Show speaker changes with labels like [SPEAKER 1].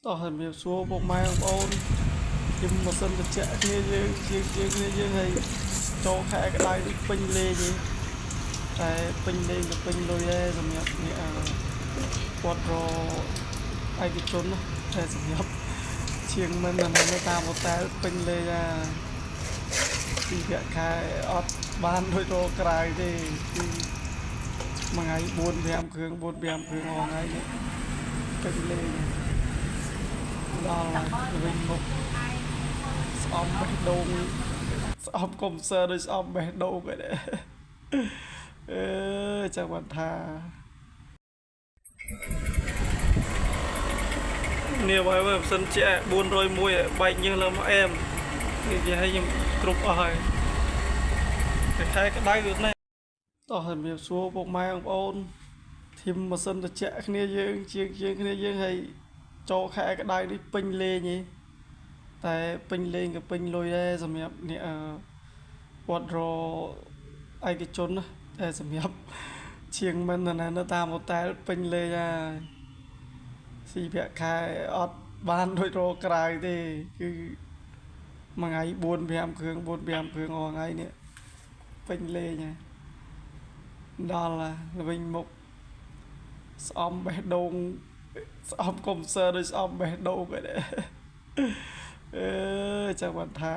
[SPEAKER 1] តោះតែមានសួរពុកម៉ែបងប្អូនខ្ញុំមិនសិនទៅចាក់គ្នាយើងហើយចូលខែក្តៅនេះពេញលេងទេតែពេញលេងទៅពេញលុយដែរសម្រាប់អ្នកគាត់រឯកជនតែសម្រាប់ជាងមិននៅតាមហូតែលពេញលេងពីវគ្គខែអត់បានដូចរកក្រៅទេគឺមួយថ្ងៃ4-5គ្រឿង4-5គ្រឿងអស់ថ្ងៃនេះពេញលេងដល់វិញមកស្អប់បេះដូងស្អប់កុំព្យូទ័រដូចស្អប់បេះដូងឯនេះចាំគាត់ថានេះបើមិនសិនជា401បែកញើសលើមកអែមនិយាយឲ្យខ្ញុំគ្រប់អស់ហើយតែខែក្តៅដូចនេះតោះជំរាបសួរពុកម៉ែបងប្អូនធីមម៉ាស៊ីនត្រជាក់គ្នាយើងជាងគ្នាយើងហើយចូលខែក្តៅនេះពេញលេងទេតែពេញលេងក៏ពេញលុយដែរសម្រាប់អ្នកគាត់រឯកជនតែសម្រាប់ជាងមិននៅតាមហូតែលពេញលេងស៊ីប្រាក់ខែអត់បានដូចរកក្រៅទេគឺមួយថ្ងៃ4-5គ្រឿង4-5គ្រឿងអស់ថ្ងៃនេះពេញលេងដល់វិញមកស្អំបេះដូងស្អប់កុំព្យូទ័រដូចស្អប់បេះដូងឯនេះចាំគាត់ថា